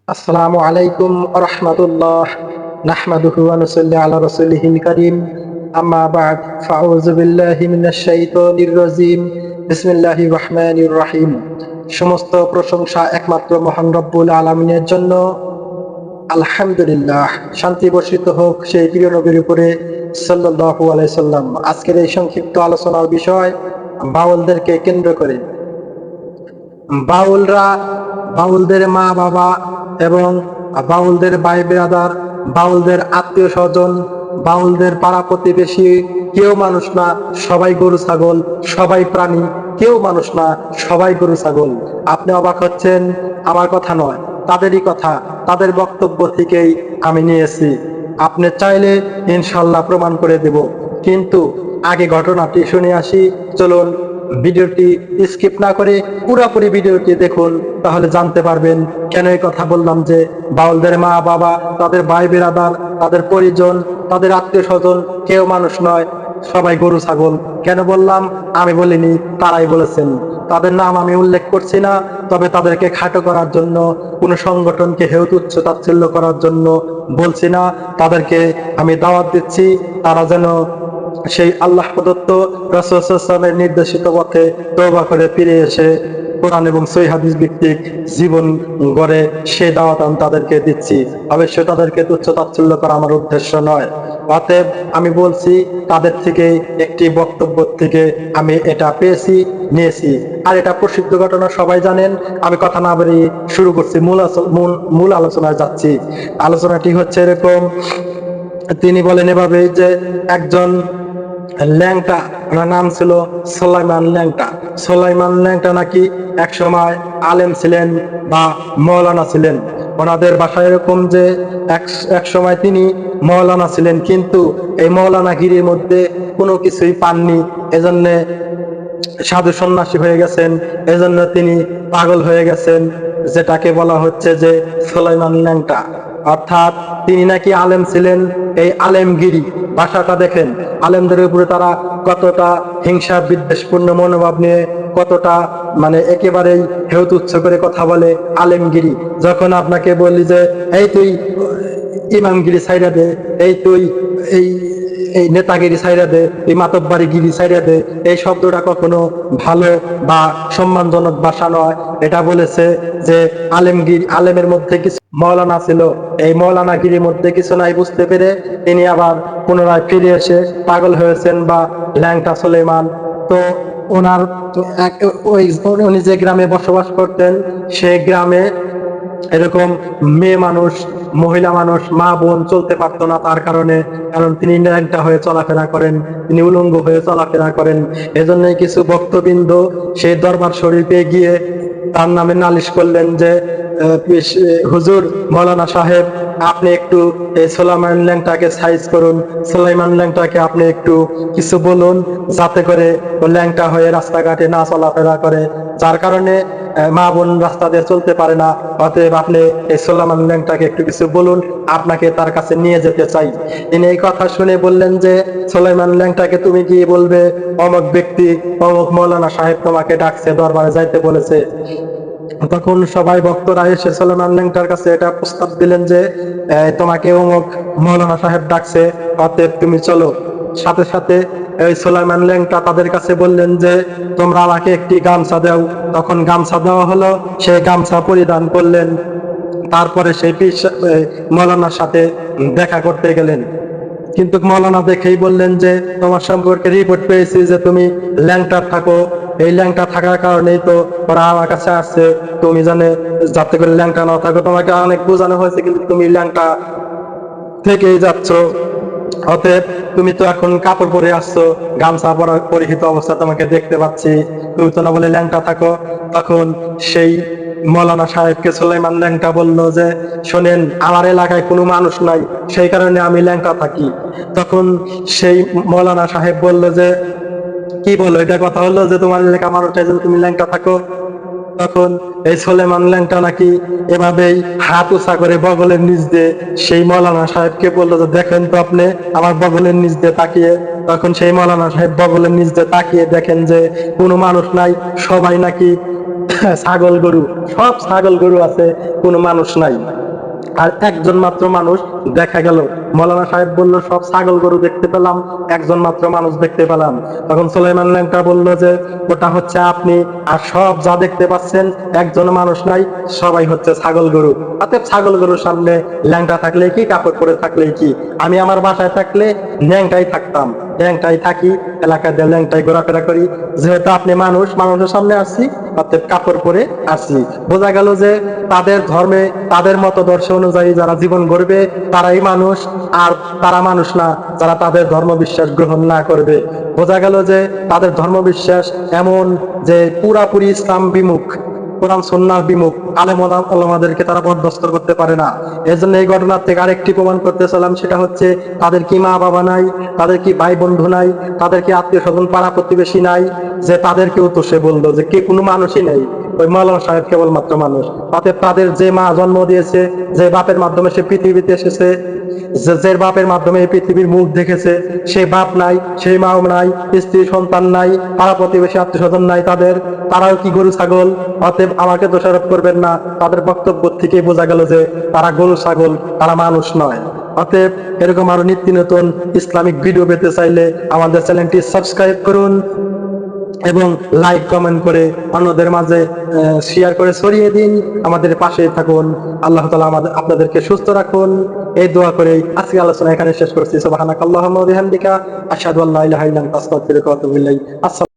আসসালামু আলাইকুম রাহমাতুল্লাহ নাহমাদুহু ওয়া নুসাল্লি আলা রাসূলিহিল কারীম আম্মা বা'দ ফাউযু বিল্লাহি মিনাশ শাইতানির রাজীম বিসমিল্লাহির রহমানির রহিম। সমস্ত প্রশংসা একমাত্র মহান রব্বুল আলামিনের জন্য। আলহামদুলিল্লাহ, শান্তি বর্ষিত হোক সেই প্রিয় নবীর উপরে সাল্লাল্লাহু আলাইহি সাল্লাম। আজকের এই সংক্ষিপ্ত আলোচনার বিষয় বাউলদেরকে কেন্দ্র করে। বাউলরা, বাউলদের মা বাবা এবং বাউলদের ভাই বেরাদার, বাউলদের আত্মীয় স্বজন, বাউলদের পাড়া প্রতিবেশী কেউ মানুষ না, সবাই গরু ছাগল, সবাই প্রাণী, কেউ মানুষ না, সবাই গরু ছাগল। আপনি অবাক হচ্ছেন, আমার কথা নয়, তাদেরই কথা, তাদের বক্তব্য থেকেই আমি নিয়েছি। আপনি চাইলে ইনশাল্লাহ প্রমাণ করে দেব, কিন্তু আগে ঘটনাটি শুনে আসি। চলুন ভিডিওটি স্কিপ না করে পুরোপুরি ভিডিওটি দেখুন, তাহলে জানতে পারবেন কেন এই কথা বললাম যে বাউলদের মা বাবা, তাদের ভাই বেরাদার, তাদের পরিজন, তাদের আত্মীয় স্বজন কেউ মানুষ নয়, সবাই গরু ছাগল। কেন বললাম? আমি বলিনি, তারাই বলেছেন। তাদের নাম আমি উল্লেখ করছি না, তবে তাদেরকে খাটো করার জন্য, কোনো সংগঠনকে হেয় তুচ্ছ তাচ্ছিল্য করার জন্য বলছি না। তাদেরকে আমি দাওয়াত দিচ্ছি, তারা যেন সেই আল্লাহ প্রদত্ত রাসূল সাল্লাল্লাহু আলাইহি ওয়াসাল্লামের নির্দেশিত পথে তওবা করে ফিরে এসে কোরআন এবং সহিহ হাদিস ভিত্তিক জীবন গড়ে, সে দাওয়াত আমি তাদেরকে দিচ্ছি। অবশ্যই তাদেরকে তুচ্ছ তাচ্ছিল্য করা আমার উদ্দেশ্য নয়। অতএব আমি বলছি, তাদের থেকে একটি বক্তব্য থেকে আমি এটা পেয়েছি, নিয়েছি। আর এটা প্রসিদ্ধ ঘটনা, সবাই জানেন। আমি কথা না বাড়িয়ে শুরু করছি, মূল আলোচনায় যাচ্ছি। আলোচনাটি হচ্ছে এরকম। তিনি বলেন এভাবে যে একজন ল্যাংটা, ওনার নাম ছিল সুলাইমান ল্যাংটা। সুলাইমান ল্যাংটা নাকি এক সময় আলেম ছিলেন বা মৌলানা ছিলেন। ওনাদের বাসায় এরকম যে এক সময় তিনি মৌলানা ছিলেন, কিন্তু এই মৌলানাগিরির মধ্যে কোনো কিছুই পাননি, এজন্য সাধু সন্ন্যাসী হয়ে গেছেন, এজন্য তিনি পাগল হয়ে গেছেন, যেটাকে বলা হচ্ছে যে সুলাইমান ল্যাংটা। অর্থাৎ তিনি নাকি আলেম ছিলেন। এই আলেমগিরি ভাষাটা দেখেন, আলেমদের উপরে তারা কতটা হিংসা বিদ্বেষপূর্ণ মনোভাব নিয়ে, কতটা মানে একেবারেই হেয় তুচ্ছ করে কথা বলে। আলেমগিরি, যখন আপনাকে বলি যে এই তুই ইমামগিরি ছাইড়া দে, এই তুই এই এই নেতাগিরি ছাইড়া দে, এই মাতব্বারিগিরি ছাইড়া দে, এই শব্দটা কখনো ভালো বা সম্মানজনক ভাষা নয়। এটা বলেছে যে আলেমের মধ্যে কিছু মৌলানা ছিল, এই মৌলানাগিরির মধ্যে কিছু নাই বুঝতে পেরে তিনি আবার পুনরায় ফিরে এসে পাগল হয়েছেন বা ল্যাংটা সুলাইমান। তো ওনার উনি যে গ্রামে বসবাস করতেন, সেই গ্রামে এরকম মেয়ে মানুষ, মহিলা মানুষ, মা বোন চলতে পারতো না তার কারণে, কারণ তিনি ন্যাংটা হয়ে চলাফেরা করেন, তিনি উলঙ্গ হয়ে চলাফেরা করেন। এজন্যই কিছু ভক্তবৃন্দ সেই দরবার শরীফে গিয়ে তার নামে নালিশ করলেন যে হুজুর, মৌলানা সাহেব, আপনি একটু এই সুলাইমান ল্যাংটাকে সাইজ করুন, সুলাইমান ল্যাংটাকে আপনি একটু কিছু বলুন, যাতে করে ও ল্যাংটা হয়ে রাস্তাঘাটে না চলাফেরা করে, যার কারণে মা বোন রাস্তা দিয়ে চলতে পারে না। অতএব আপনি এই সুলাইমান ল্যাংটাকে একটু কিছু বলুন, আপনাকে তার কাছে নিয়ে যেতে চাই। তিনি এই কথা শুনে বললেন যে সুলাইমান ল্যাংটাকে তুমি গিয়ে বলবে অমুক ব্যক্তি, অমুক মৌলানা সাহেব তোমাকে ডাকছে, দরবারে যাইতে বলেছে। তখন সবাই ভক্তরা এসে সুলাইমান ল্যাংটার কাছে এটা প্রস্তাব দিলেন যে তোমাকে অমুক মৌলানা সাহেব ডাকছে, অতএব তুমি চলো। সাথে সাথে এই সুলাইমান ল্যাংটা তাদের কাছে বললেন যে তোমরা আমাকে একটি গামছা দাও। তখন গামছা দেওয়া হলো, সেই গামছা পরিধান করলেন। তারপরে সেই মৌলানার সাথে দেখা করতে গেলেন, কিন্তু মৌলানা দেখেই বললেন যে তোমার সম্পর্কে রিপোর্ট পেয়েছি যে তুমি ল্যাংটা থাকো, এই ল্যাংটা থাকার কারণেই তো ওরা আমার কাছে আসছে, তুমি জানে যাতে করে ল্যাংটা না থাকো। তোমাকে অনেক বোঝানো হয়েছে, কিন্তু তুমি ল্যাংটা থেকেই যাচ্ছ। অতএব তুমি তো এখন কাপড় পরে আসছো, গামছা পরিহিত অবস্থা তোমাকে দেখতে পাচ্ছি, তুমি তো না বলে ল্যাংটা থাকো। তখন সেই মৌলানা সাহেবকে সুলাইমান ল্যাংটা বলল যে শোনেন, আমার এলাকায় কোনো মানুষ নাই, সেই কারণে আমি ল্যাংটা থাকি। তখন সেই মৌলানা সাহেব বলল যে কি বলো, এটা কথা হলো যে তোমার এলাকা মানুষ চাই তুমি ল্যাংটা থাকো। তখন এই সুলাইমান ল্যাংটা নাকি এভাবেই হাত উঁচা করে বগলের নিচ দিয়ে সেই মৌলানা সাহেবকে বললো যে দেখেন তো আপনি আমার বগলের নিচ দিয়ে তাকিয়ে। তখন সেই মৌলানা সাহেব বগলের নিচ দিয়ে তাকিয়ে দেখেন যে কোনো মানুষ নাই, সবাই নাকি ছাগল গরু, সব ছাগল গরু আছে, কোনো মানুষ নাই। আর একজন মাত্র মানুষ দেখা গেল। মৌলানা সাহেব বলল সব ছাগল গরু দেখতে পেলাম, একজন মাত্র মানুষ দেখতে পেলাম। তখন সুলাইমান ল্যাংটা বলল যে ওটা হচ্ছে আপনি, আর সব যা দেখতে পাচ্ছেন একজন মানুষ নাই, সবাই হচ্ছে ছাগল গরু। অতএব ছাগল গরুর সামনে ল্যাংটা থাকলে কি, কাপড় পরে থাকলে কি? আমি আমার বাসায় থাকলে ল্যাংটাই থাকতাম, ল্যাংটাই থাকি, এলাকায় দিয়ে ল্যাংটাই ঘোরাফেরা করি। যেহেতু আপনি মানুষ, মানুষের সামনে আসছি, অতএব কাপড় পরে আসছি। বোঝা গেল যে তাদের ধর্মে, তাদের মতদর্শ অনুযায়ী যারা জীবন গড়বে তারাই মানুষ, আর তারা মানুষ না যারা তাদের ধর্ম বিশ্বাস গ্রহণ না করবে। বোঝা গেল যে তাদের ধর্ম বিশ্বাস এমন যে পুরাপুরি ইসলাম বিমুখ, কোরআন সুন্নাহ বিমুখ, আলেম ওলামাদেরকে তারা বরদাস্ত করতে পারে না। এজন্য এই ঘটনার থেকে আরেকটি প্রমাণ করতে চাইলাম, সেটা হচ্ছে তাদের কি মা বাবা নাই, তাদের কি ভাই বন্ধু নাই, তাদের কি আত্মীয় স্বজন পাড়া প্রতিবেশী নাই, যে তাদেরকেও তো সে বললো যে কে কোনো মানুষই নেই, ওই মাওলানা সাহেব কেবলমাত্র মানুষ। অতএব তাদের যে মা জন্ম দিয়েছে, যে বাপের মাধ্যমে সে পৃথিবীতে এসেছে, যে বাপের মাধ্যমে এই পৃথিবীর মুখ দেখেছে, সে বাপ নাই, সেই মাও নাই, স্ত্রী সন্তান নাই, পাড়া প্রতিবেশী আত্মীয় স্বজন নাই তাদের, তারাও কি গরু ছাগল? অতএব আমাকে দোষারোপ করবেন না, তাদের বক্তব্য থেকেই বোঝা গেল যে তারা গরু ছাগল, তারা মানুষ নয়। অতএব এরকম আরো নিত্য নতুন ইসলামিক ভিডিও পেতে চাইলে আমাদের চ্যানেলটি সাবস্ক্রাইব করুন এবং লাইক কমেন্ট করে অন্যদের মাঝে শেয়ার করে ছড়িয়ে দিন। আমাদের পাশে থাকুন। আল্লাহ তাআলা আপনাদেরকে সুস্থ রাখুন, এই দোয়া করে আজকে আলোচনা এখানে শেষ করছি। সুবহানাকাল্লাহুম্মা ওয়া বিহামদিকা, আশহাদু আল্লা ইলাহা ইল্লা আনতা, আস্তাগফিরুকা ওয়া আতুবু ইলাইক।